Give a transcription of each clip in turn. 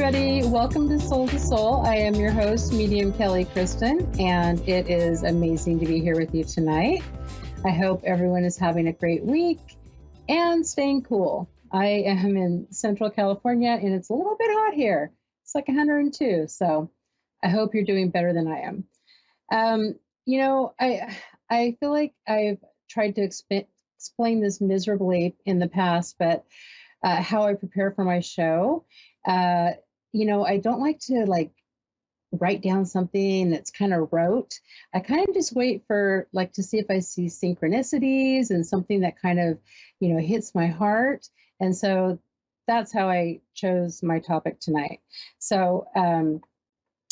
everybody. Welcome to Soul to Soul. I am your host, Medium Kelly Kristin, and it is amazing to be here with you tonight. I hope everyone is having a great week and staying cool. I am in Central California, and it's a little bit hot here. It's like 102, so I hope you're doing better than I am. I feel like I've tried to explain this miserably in the past, but how I prepare for my show. I don't like to write down something that's kind of rote. I kind of just wait for to see if I see synchronicities and something that kind of, hits my heart. And so that's how I chose my topic tonight. So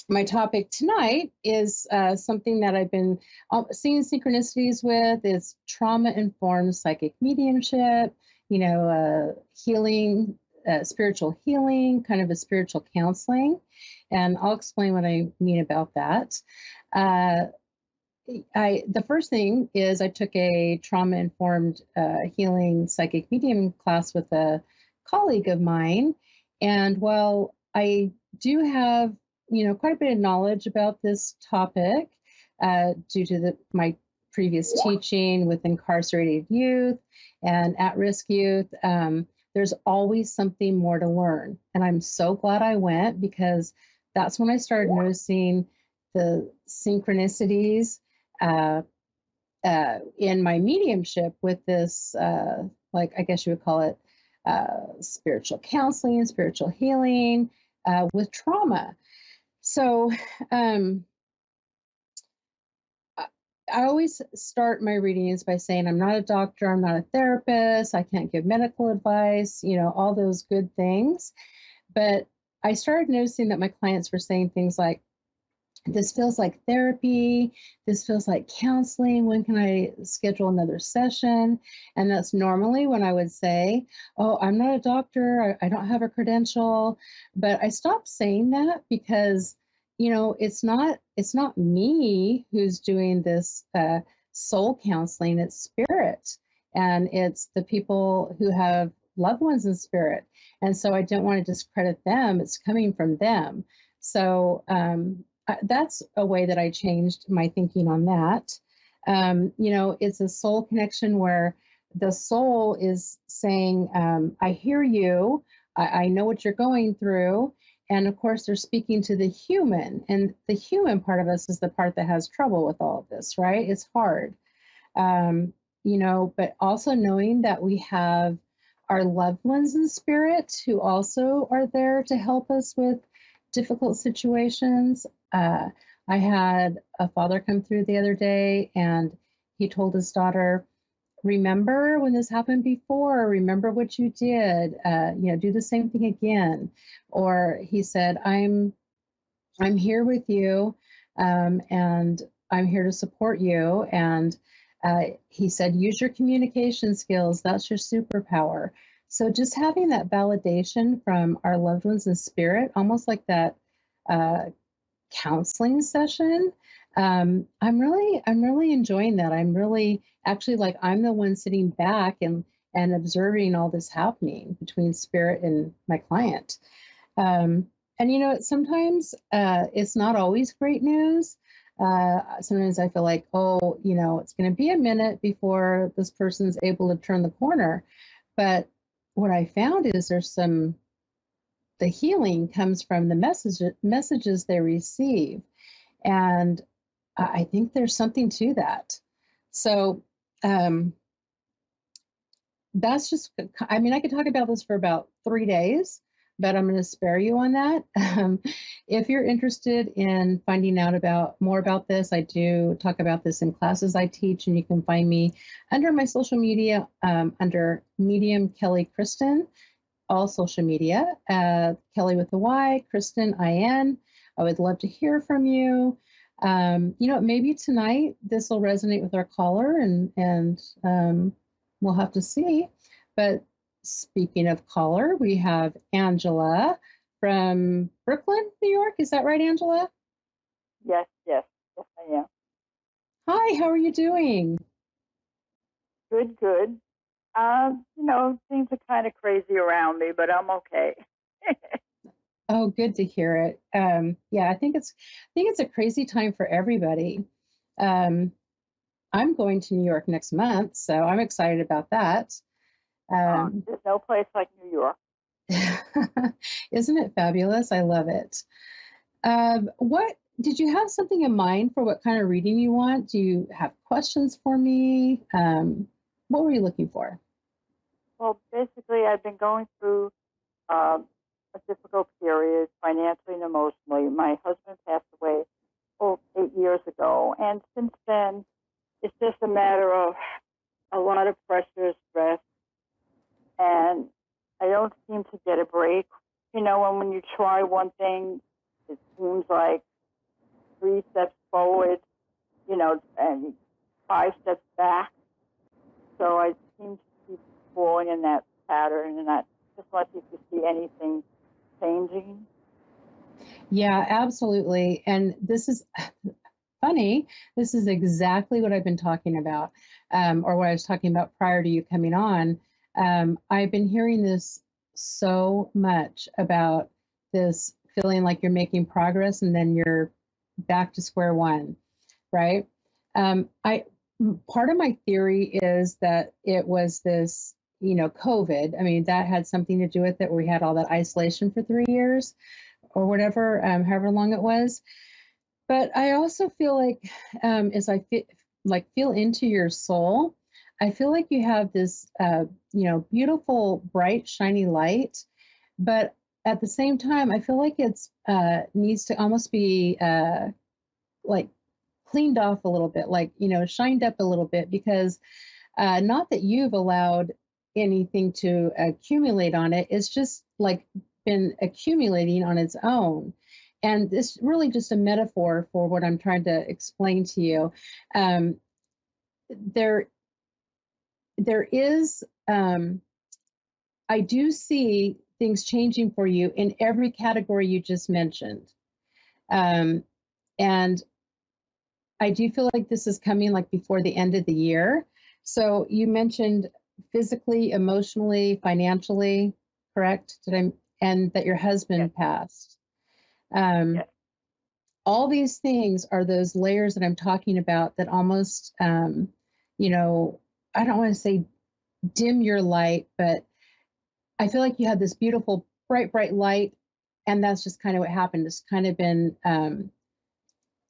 my topic tonight is something that I've been seeing synchronicities with. Is trauma-informed psychic mediumship, healing, spiritual healing, kind of a spiritual counseling. And I'll explain what I mean about that. The first thing is I took a trauma-informed healing psychic medium class with a colleague of mine. And while I do have, quite a bit of knowledge about this topic due to my previous teaching with incarcerated youth and at-risk youth, there's always something more to learn. And I'm so glad I went, because that's when I started noticing the synchronicities in my mediumship with this, I guess you would call it spiritual counseling, spiritual healing with trauma. So I always start my readings by saying I'm not a doctor, I'm not a therapist, I can't give medical advice, all those good things. But I started noticing that my clients were saying things like, this feels like therapy, this feels like counseling, when can I schedule another session? And that's normally when I would say, oh, I'm not a doctor, I don't have a credential. But I stopped saying that because it's not me who's doing this soul counseling, it's spirit. And it's the people who have loved ones in spirit. And so I don't want to discredit them. It's coming from them. So that's a way that I changed my thinking on that. It's a soul connection where the soul is saying, I hear you. I know what you're going through. And of course, they're speaking to the human, and the human part of us is the part that has trouble with all of this, right? It's hard, but also knowing that we have our loved ones in spirit who also are there to help us with difficult situations. I had a father come through the other day, and he told his daughter, remember when this happened before, remember what you did, do the same thing again. Or he said, I'm here with you, and I'm here to support you. And he said, use your communication skills. That's your superpower. So just having that validation from our loved ones in spirit, almost like that counseling session. I'm really enjoying that. I'm really actually I'm the one sitting back and observing all this happening between spirit and my client. Sometimes it's not always great news. Sometimes I feel like, it's going to be a minute before this person's able to turn the corner. But what I found is the healing comes from the messages they receive. And I think there's something to that. So that's just, I could talk about this for about 3 days, but I'm going to spare you on that. If you're interested in finding out more about this, I do talk about this in classes I teach, and you can find me under my social media, under Medium Kelly Kristin, all social media, Kelly with a Y, Kristin, IN. I would love to hear from you. Maybe tonight this will resonate with our caller, and we'll have to see. But speaking of caller, we have Angela from Brooklyn, New York. Is that right, Angela? Yes, I am. Hi, how are you doing? Good. Things are kind of crazy around me, but I'm okay. Oh, good to hear it. Yeah, I think it's a crazy time for everybody. Um, I'm going to New York next month, so I'm excited about that. Um, There's no place like New York. isn't it fabulous? I love it. What did you have something in mind for what kind of reading you want? Do you have questions for me? What were you looking for? Well, basically, I've been going through um, a difficult period financially and emotionally. My husband passed away 8 years ago, and since then, it's just a matter of a lot of pressure, stress, and I don't seem to get a break. And when you try one thing, it seems like 3 steps forward, and 5 steps back. So I seem to keep falling in that pattern, and I just want you to see anything changing. Yeah, absolutely. And this is funny. This is exactly what I've been talking about, or what I was talking about prior to you coming on. I've been hearing this so much about this feeling like you're making progress and then you're back to square one, right? I Part of my theory is that it was this, COVID. I mean, that had something to do with it. We had all that isolation for 3 years or whatever, however long it was. But I also feel like, as I feel into your soul, I feel like you have this, beautiful, bright, shiny light. But at the same time, I feel like it's needs to almost be like cleaned off a little bit, like shined up a little bit, because not that you've allowed anything to accumulate on it. It's just like been accumulating on its own. And it's really just a metaphor for what I'm trying to explain to you. Um, there, there is, I do see things changing for you in every category you just mentioned. Um, and I do feel like this is coming like before the end of the year. So you mentioned physically, emotionally, financially, correct? And that your Yes, husband passed. Um, yes. all these things are those layers that I'm talking about that almost, you know, I don't want to say dim your light, but I feel like you had this beautiful, bright, bright light. And that's just kind of what happened. It's kind of been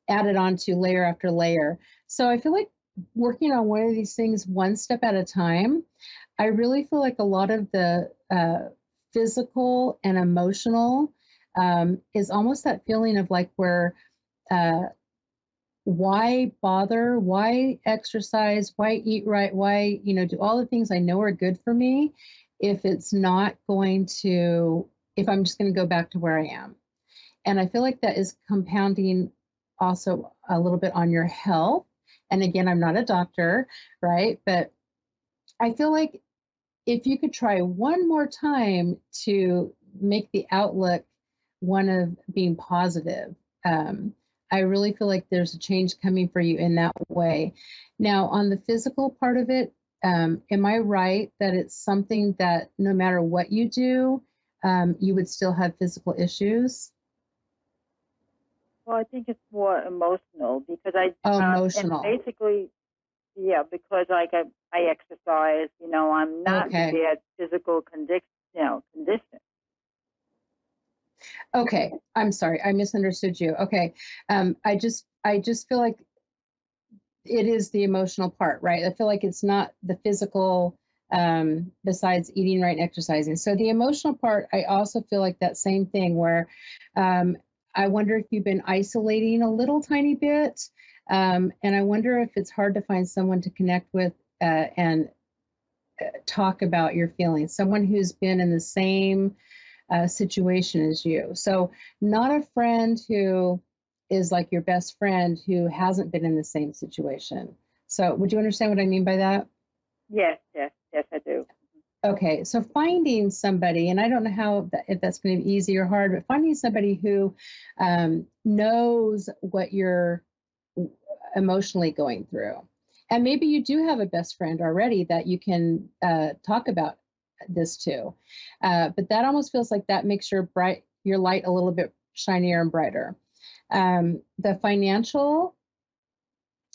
added on to layer after layer. So I feel like working on one of these things one step at a time, I really feel like a lot of the physical and emotional is almost that feeling of like where uh, why bother? Why exercise? Why eat right? Why, do all the things I know are good for me if it's not going to, if I'm just going to go back to where I am? And I feel like that is compounding also a little bit on your health. And again, I'm not a doctor, right? But I feel like if you could try one more time to make the outlook one of being positive, um, I really feel like there's a change coming for you in that way. Now, on the physical part of it, am I right that it's something that no matter what you do, you would still have physical issues? Well, I think it's more emotional because Oh, and emotional. basically, yeah, because like I exercise, I'm not in Okay. bad physical condition. Okay. I'm sorry. I misunderstood you. Okay. I just feel like it is the emotional part, right? I feel like it's not the physical, besides eating right and exercising. So the emotional part, I also feel like that same thing where, um, I wonder if you've been isolating a little tiny bit. And I wonder if it's hard to find someone to connect with, and talk about your feelings, someone who's been in the same situation as you. So, not a friend who is like your best friend who hasn't been in the same situation. So, would you understand what I mean by that? Yes, yes, yes, I do. Okay, so finding somebody, and I don't know if that's going to be easy or hard, but finding somebody who knows what you're emotionally going through. And maybe you do have a best friend already that you can talk about this to. But that almost feels like that makes your light a little bit shinier and brighter. The financial,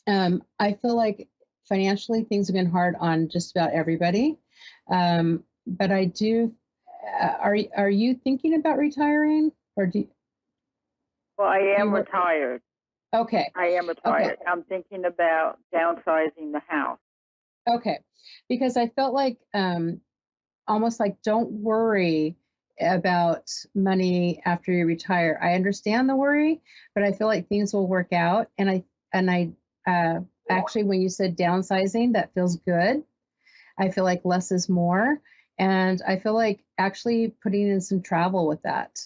I feel like financially things have been hard on just about everybody. But I do, are you thinking about retiring or Well, I do am you, retired. okay. I am Okay. retired. I'm thinking about downsizing the house. Okay. Because I felt like, almost like don't worry about money after you retire. I understand the worry, but I feel like things will work out. And I actually, when you said downsizing, that feels good. I feel like less is more. And I feel like actually putting in some travel with that.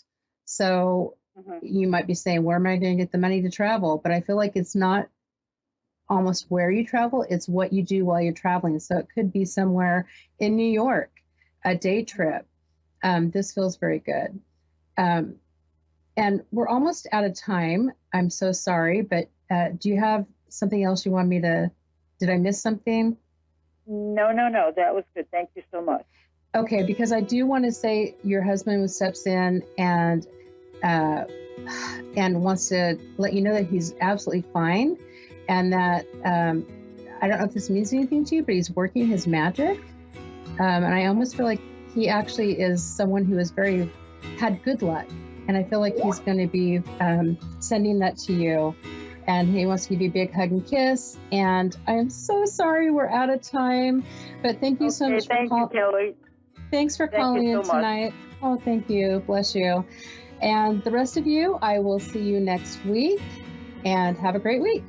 So Hmm. you might be saying, where am I going to get the money to travel? But I feel like it's not almost where you travel, it's what you do while you're traveling. So it could be somewhere in New York, a day trip. This feels very good. Um, and we're almost out of time. I'm so sorry, but do you have something else you want me to? Did I miss something? No, no, no. That was good. Thank you so much. Okay, because I do want to say your husband steps in uh, and wants to let you know that he's absolutely fine, and that I don't know if this means anything to you, but he's working his magic. And I almost feel like he actually is someone who has had good luck. And I feel like he's going to be sending that to you. And he wants to give you a big hug and kiss. And I am so sorry we're out of time. But thank you so much for Thank you, Kelly. Thanks for Thank calling you in so much. tonight. Oh, thank you. Bless you. And the rest of you, I will see you next week. And have a great week.